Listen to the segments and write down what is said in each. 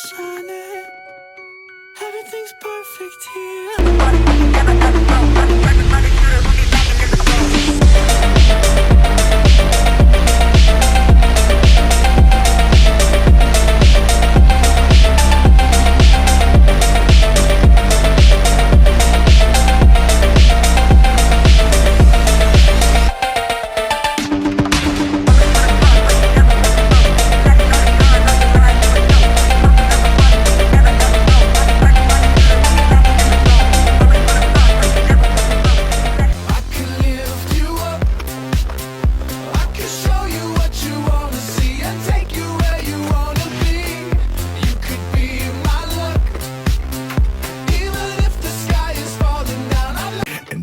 shining. Everything's perfect here.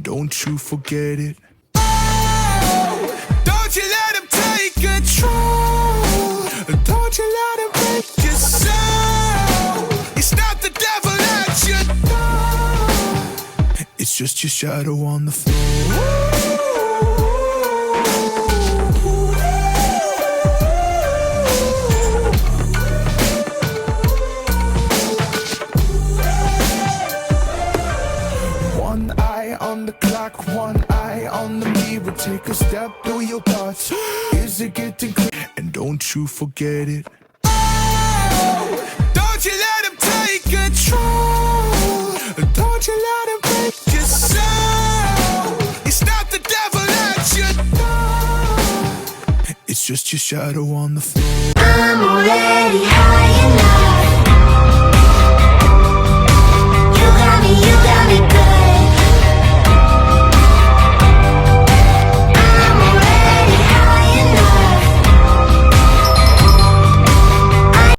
Don't you forget it. Oh, don't you let him take control. Don't you let him break your soul. It's not the devil at your door. It's just your shadow on the floor. One eye on the clock, one eye on the mirror. Take a step through your thoughts. Is it getting clear? And don't you forget it. Oh, don't you let him take control. Don't you let him break your soul. It's not the devil at your door. It's just your shadow on the floor. I'm already high enough.